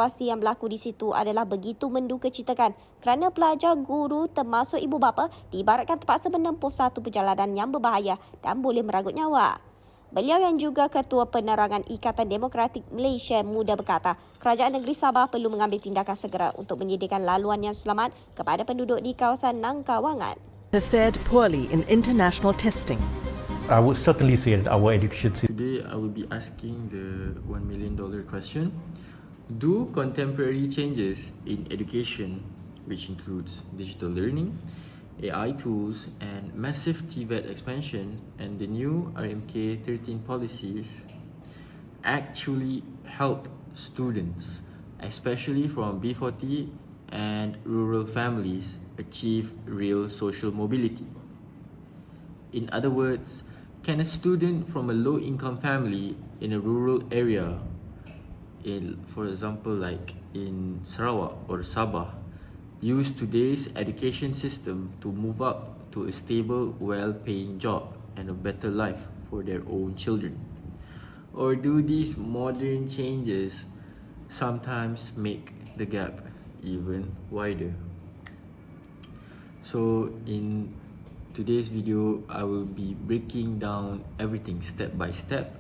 Situasi yang berlaku di situ adalah begitu mendukacitakan kerana pelajar, guru termasuk ibu bapa diibaratkan terpaksa menempuh satu perjalanan yang berbahaya dan boleh meragut nyawa. Beliau yang juga Ketua Penerangan Ikatan Demokratik Malaysia Muda berkata, Kerajaan Negeri Sabah perlu mengambil tindakan segera untuk menyediakan laluan yang selamat kepada penduduk di kawasan Nangkawangan. Have fared poorly in international testing. I would certainly say that our education system. Today I will be asking the $1 million question. Do contemporary changes in education, which includes digital learning, AI tools, and massive TVET expansion and the new RMK 13 policies actually help students, especially from B40 and rural families, achieve real social mobility? In other words, can a student from a low-income family in a rural area, for example, like in Sarawak or Sabah, use today's education system to move up to a stable, well-paying job and a better life for their own children? Or do these modern changes sometimes make the gap even wider? So in today's video, I will be breaking down everything step by step,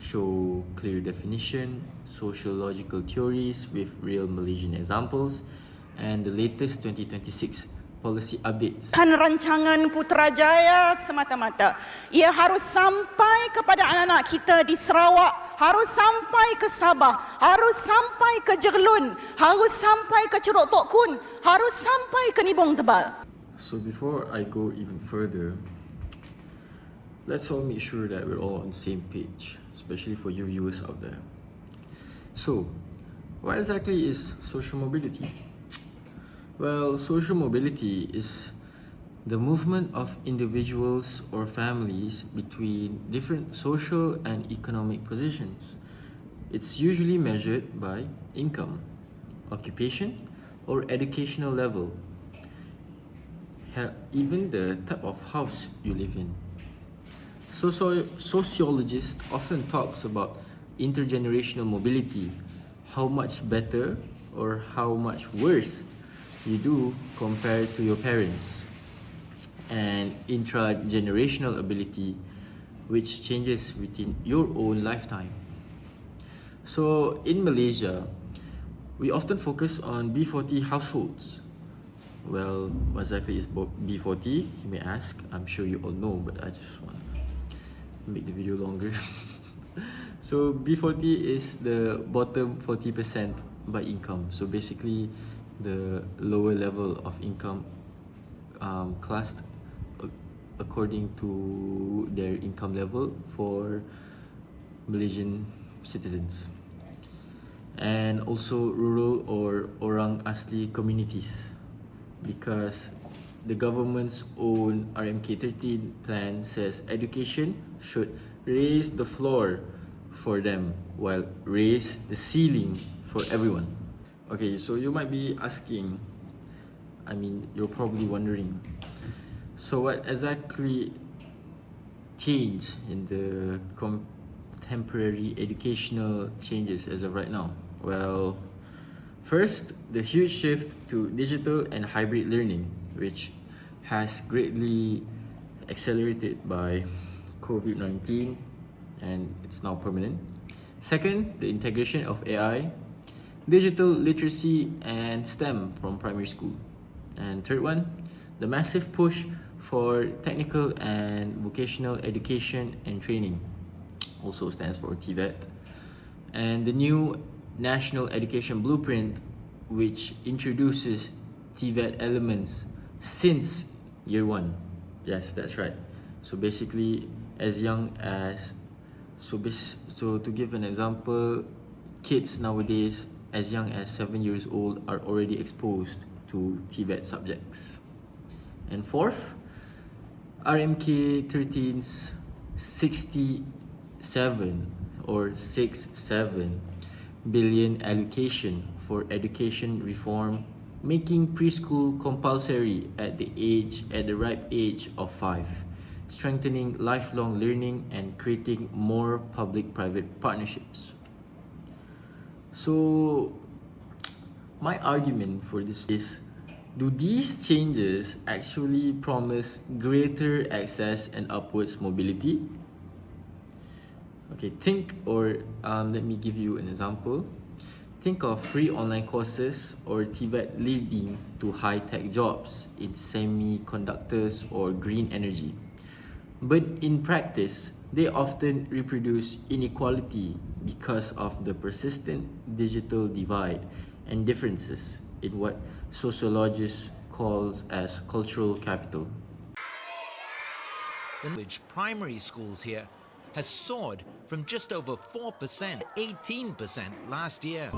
show clear definition, sociological theories with real Malaysian examples, and the latest 2026 policy updates. Bukan rancangan Putrajaya semata-mata. Ia harus sampai kepada anak-anak kita di Sarawak, harus sampai ke Sabah, harus sampai ke Jerlun, harus sampai ke Ceruk Tok Kun, harus sampai ke Nibong Tebal. So before I go even further, let's all make sure that we're all on the same page, especially for you viewers out there. So, what exactly is social mobility? Well, social mobility is the movement of individuals or families between different social and economic positions. It's usually measured by income, occupation, or educational level, even the type of house you live in. Sociologists often talks about intergenerational mobility, how much better or how much worse you do compared to your parents, and intragenerational ability, which changes within your own lifetime. So in Malaysia, we often focus on B40 households. Well, what exactly is B40? You may ask. I'm sure you all know, but I just want to make the video longer. So B40 is the bottom 40% by income. So basically, the lower level of income classed according to their income level for Malaysian citizens, and also rural or orang asli communities, because the government's own RMK 13 plan says education should raise the floor for them while raise the ceiling for everyone. Okay, so you might be asking, you're probably wondering, so what exactly changed in the contemporary educational changes as of right now? Well, first, the huge shift to digital and hybrid learning, which has greatly accelerated by COVID-19 and it's now permanent. Second, the integration of AI, digital literacy and STEM from primary school. And third one, the massive push for technical and vocational education and training, also stands for TVET. And the new National Education Blueprint, which introduces TVET elements since year 1. Yes, that's right. So basically, as young as, so to give an example, kids nowadays as young as 7 years old are already exposed to TVET subjects. And fourth, RMK 13's 67 or 67 billion allocation for education reform, making preschool compulsory at the ripe age of 5, strengthening lifelong learning and creating more public-private partnerships. So My argument for this is, do these changes actually promise greater access and upwards mobility? Okay, let me give you an example. Think of free online courses or TVET leading to high-tech jobs in semiconductors or green energy. But in practice, they often reproduce inequality because of the persistent digital divide and differences in what sociologists call as cultural capital. Language primary schools here has soared from just over 4% to 18% last year.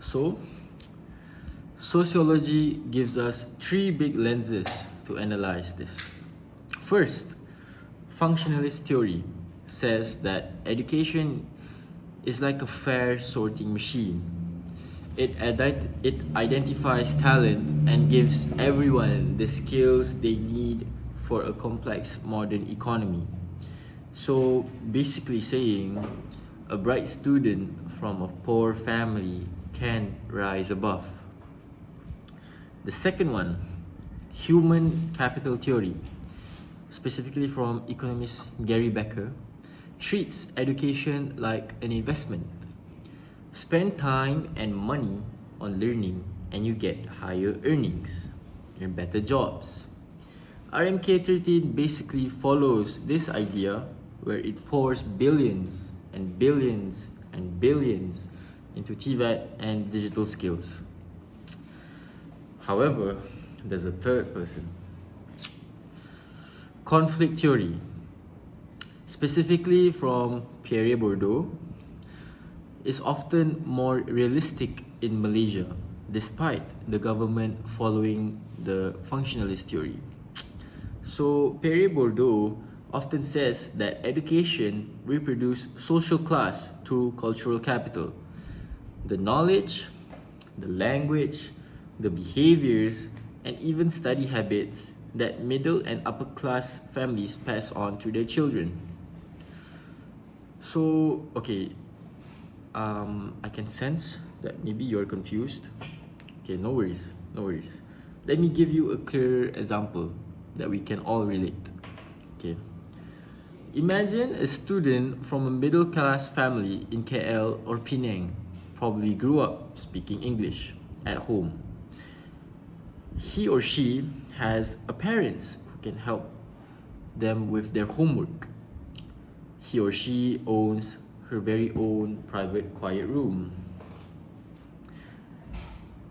So, sociology gives us three big lenses to analyze this. First, functionalist theory says that education is like a fair sorting machine. It identifies talent and gives everyone the skills they need for a complex modern economy. So, basically saying, a bright student from a poor family can rise above. The second one, human capital theory, specifically from economist Gary Becker, treats education like an investment. Spend time and money on learning and you get higher earnings and better jobs. RMK13 basically follows this idea where it pours billions and billions and billions into TVET and digital skills. However, there's a third person. Conflict theory, specifically from Pierre Bourdieu, is often more realistic in Malaysia, despite the government following the functionalist theory. So, Pierre Bourdieu often says that education reproduces social class through cultural capital. The knowledge, the language, the behaviors, and even study habits that middle and upper class families pass on to their children. So, okay, I can sense that maybe you're confused. Okay, no worries. Let me give you a clear example that we can all relate. Okay. Imagine a student from a middle class family in KL or Penang probably grew up speaking English at home. He or she has a parents who can help them with their homework. He or she owns her very own private quiet room.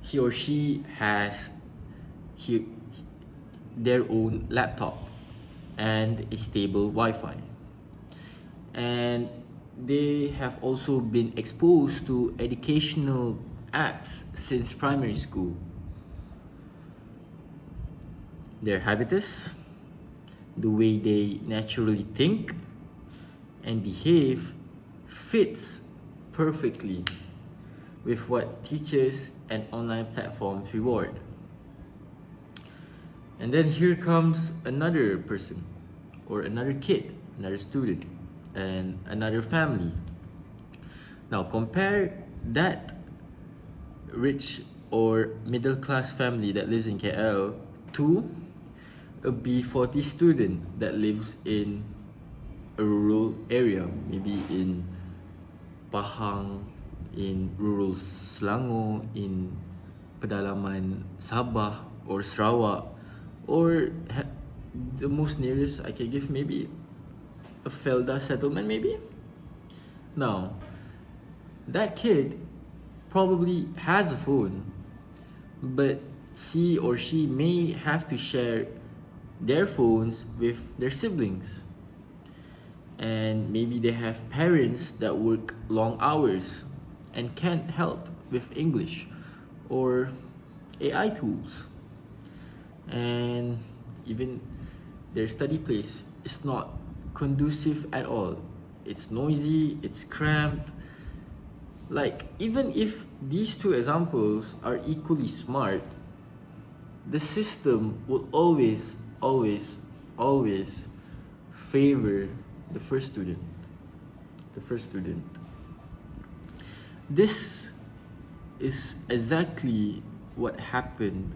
He or she has their own laptop and a stable Wi-Fi. And they have also been exposed to educational apps since primary school. Their habitus, the way they naturally think and behave, fits perfectly with what teachers and online platforms reward. And then here comes another person, or another kid, another student, and another family. Now compare that rich or middle class family that lives in KL to a B40 student that lives in a rural area, maybe in Pahang, in rural Selangor, in pedalaman Sabah or Sarawak, or the most nearest I can give maybe a Felda settlement maybe. Now, that kid probably has a phone, but he or she may have to share their phones with their siblings. And maybe they have parents that work long hours and can't help with English. Or AI tools. And even their study place is not conducive at all. It's noisy, it's cramped. Like, even if these two examples are equally smart, the system will always favor the first student. This is exactly what happened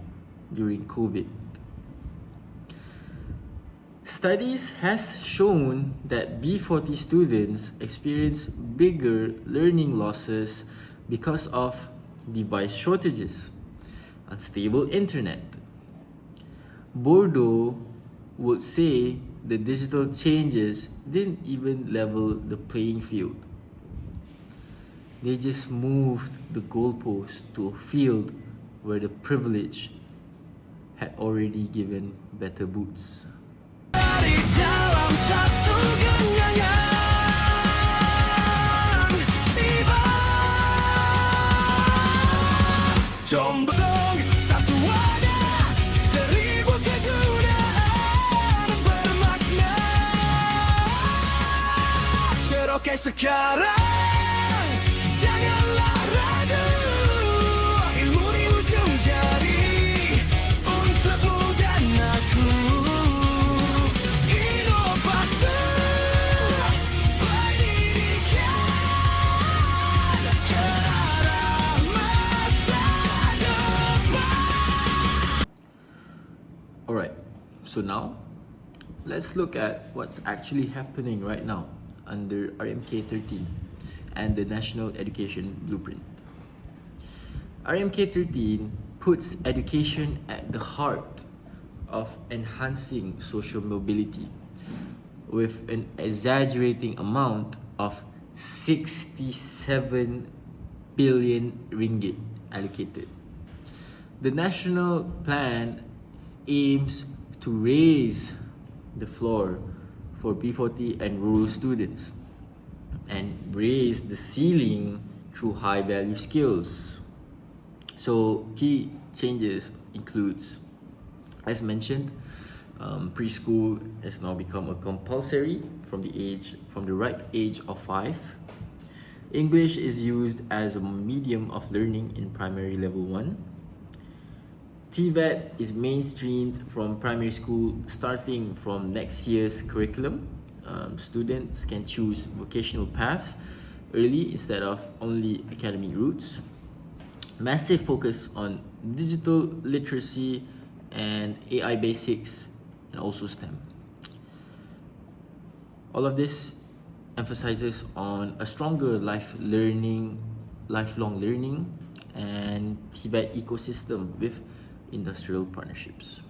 during COVID. Studies has shown that B40 students experience bigger learning losses because of device shortages, unstable internet. Bordeaux would say the digital changes didn't even level the playing field. They just moved the goalpost to a field where the privileged had already given better boots. Sekarang janganlah ragu, ilmu di ujung jari untukmu dan aku. Inovasi pendidikan ke arah masa depan. Alright, so now let's look at what's actually happening right now under RMK13 and the National Education Blueprint. RMK13 puts education at the heart of enhancing social mobility with an exaggerating amount of 67 billion ringgit allocated. The national plan aims to raise the floor for B40 and rural students and raise the ceiling through high value skills. So key changes includes, as mentioned, preschool has now become a compulsory from the ripe age of 5. English is used as a medium of learning in primary level 1. TVET is mainstreamed from primary school starting from next year's curriculum. Students can choose vocational paths early instead of only academic routes. Massive focus on digital literacy and AI basics and also STEM. All of this emphasizes on a stronger lifelong learning and TVET ecosystem with industrial partnerships.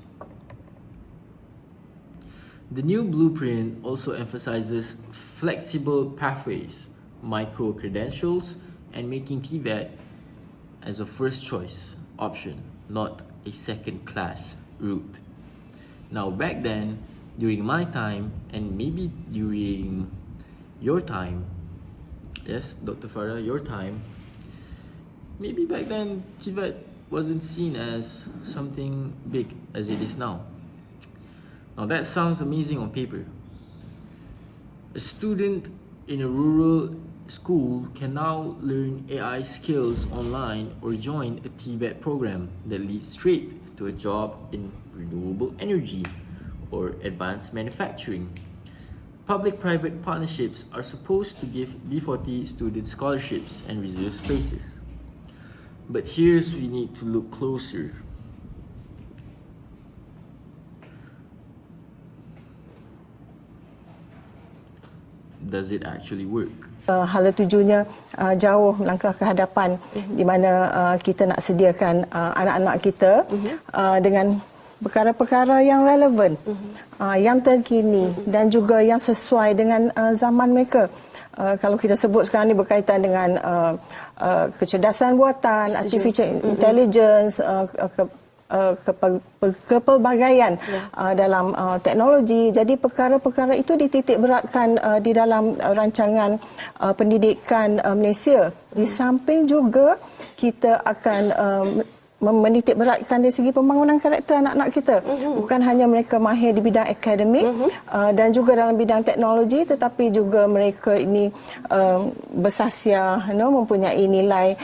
The new blueprint also emphasizes flexible pathways, micro-credentials, and making TVET as a first choice option, not a second-class route. Now, back then, during my time, and maybe during your time, yes, Dr. Farah, your time, maybe back then TVET wasn't seen as something big as it is now. Now that sounds amazing on paper. A student in a rural school can now learn AI skills online or join a TVET program that leads straight to a job in renewable energy or advanced manufacturing. Public-private partnerships are supposed to give B40 students scholarships and reserve spaces. But here's we need to look closer. Does it actually work? Hala tujunya jauh langkah ke hadapan di mana kita nak sediakan anak-anak kita dengan perkara-perkara yang relevan, yang terkini dan juga yang sesuai dengan zaman mereka. Kalau kita sebut sekarang ni berkaitan dengan kecerdasan buatan, artificial intelligence, kepelbagaian dalam teknologi. Jadi perkara-perkara itu dititik beratkan di dalam rancangan pendidikan Malaysia. Di samping juga kita akan menitik beratkan dari segi pembangunan karakter anak-anak kita. Bukan hanya mereka mahir di bidang akademik dan juga dalam bidang teknologi, tetapi juga mereka ini bersasia, mempunyai nilai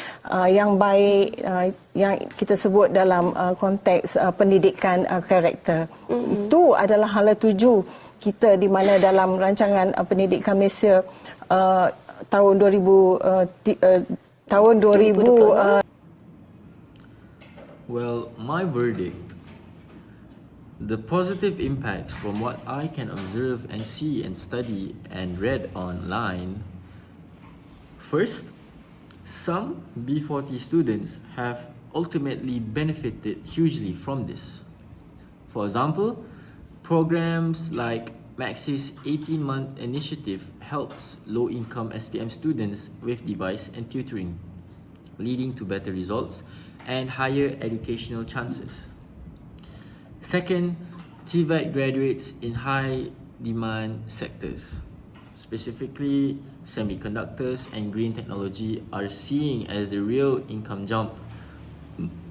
yang baik, yang kita sebut dalam konteks pendidikan karakter. Itu adalah hala tuju kita di mana dalam rancangan pendidikan Malaysia tahun 2000 Well, my verdict, the positive impacts from what I can observe and see and study and read online. First, some B40 students have ultimately benefited hugely from this. For example, programs like Max's 18-month initiative helps low-income SPM students with device and tutoring, leading to better results and higher educational chances. Second, TVET graduates in high-demand sectors, specifically semiconductors and green technology, are seen as the real income jump.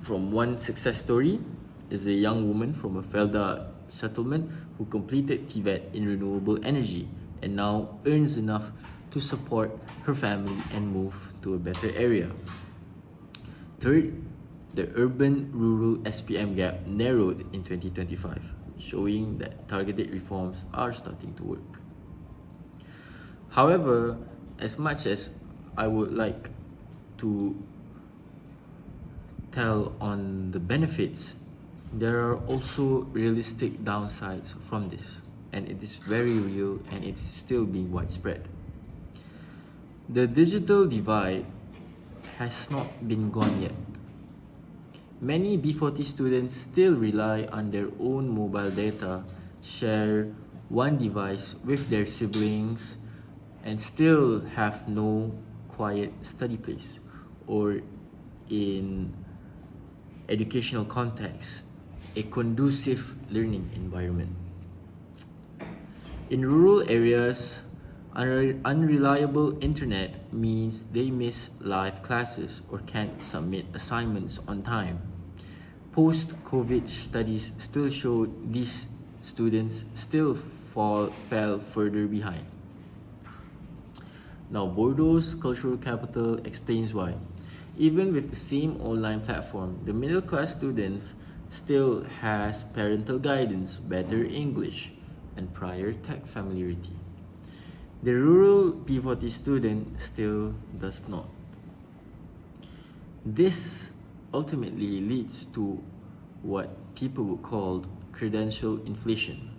From one success story is a young woman from a Felda settlement who completed TVET in renewable energy and now earns enough to support her family and move to a better area. Third, the urban-rural SPM gap narrowed in 2025, showing that targeted reforms are starting to work. However, as much as I would like to tell on the benefits, there are also realistic downsides from this, and it is very real and it's still being widespread. The digital divide has not been gone yet. Many B40 students still rely on their own mobile data, share one device with their siblings, and still have no quiet study place or, in educational context, a conducive learning environment. In rural areas, unreliable internet means they miss live classes or can't submit assignments on time. Post-COVID studies still show these students still fell further behind. Now, Bordeaux's cultural capital explains why. Even with the same online platform, the middle-class students still has parental guidance, better English, and prior tech familiarity. The rural P40 student still does not. This ultimately leads to what people would call credential inflation.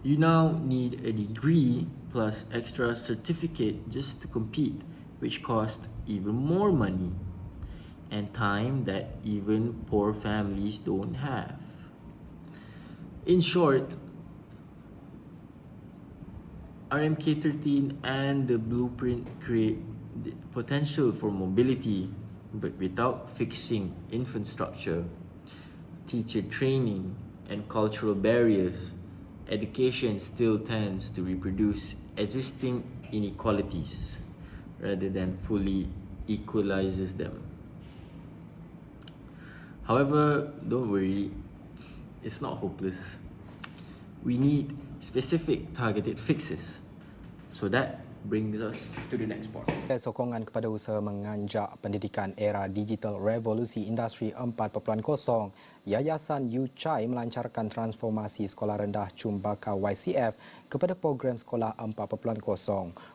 You now need a degree plus extra certificate just to compete, which costs even more money and time that even poor families don't have. In short, RMK13 and the blueprint create the potential for mobility, but without fixing infrastructure, teacher training, and cultural barriers, education still tends to reproduce existing inequalities rather than fully equalizes them. However, don't worry, it's not hopeless. We need specific targeted fixes. So that brings us to the next part. Sokongan kepada usaha menganjak pendidikan era digital revolusi industri 4.0, Yayasan UCHAI melancarkan transformasi sekolah rendah Cumbaka YCF kepada program sekolah 4.0.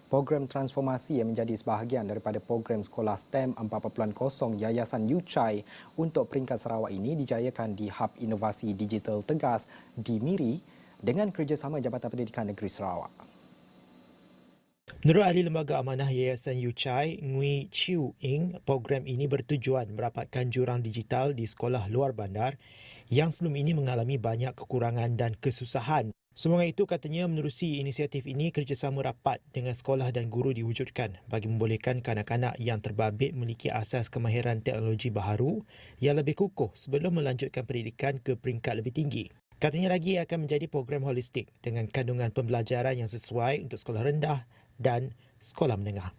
Program transformasi yang menjadi sebahagian daripada program sekolah STEM 4.0 Yayasan UCHAI untuk peringkat Sarawak ini dijayakan di Hub Inovasi Digital Tegas di Miri dengan kerjasama Jabatan Pendidikan Negeri Sarawak. Menurut ahli lembaga amanah Yayasan UCHAI, Ngui Chiu Ing, program ini bertujuan merapatkan jurang digital di sekolah luar bandar yang sebelum ini mengalami banyak kekurangan dan kesusahan. Semoga itu, katanya, menerusi inisiatif ini, kerjasama rapat dengan sekolah dan guru diwujudkan bagi membolehkan kanak-kanak yang terbabit memiliki asas kemahiran teknologi baharu yang lebih kukuh sebelum melanjutkan pendidikan ke peringkat lebih tinggi. Katanya lagi akan menjadi program holistik dengan kandungan pembelajaran yang sesuai untuk sekolah rendah dan sekolah menengah.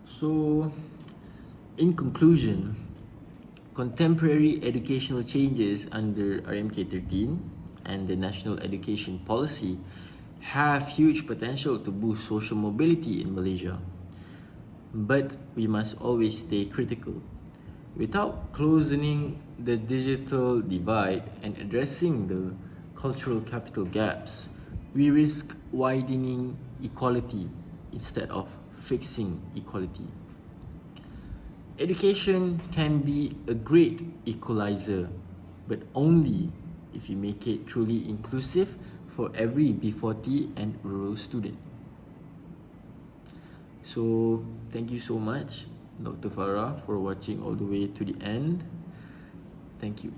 So, In conclusion, contemporary educational changes under RMK13 and the National Education Policy have huge potential to boost social mobility in Malaysia. But we must always stay critical. Without closing the digital divide and addressing the cultural capital gaps, we risk widening equality instead of fixing equality. Education can be a great equalizer, but only if you make it truly inclusive for every B40 and rural student. So, thank you so much, Dr. Farah, for watching all the way to the end. Thank you.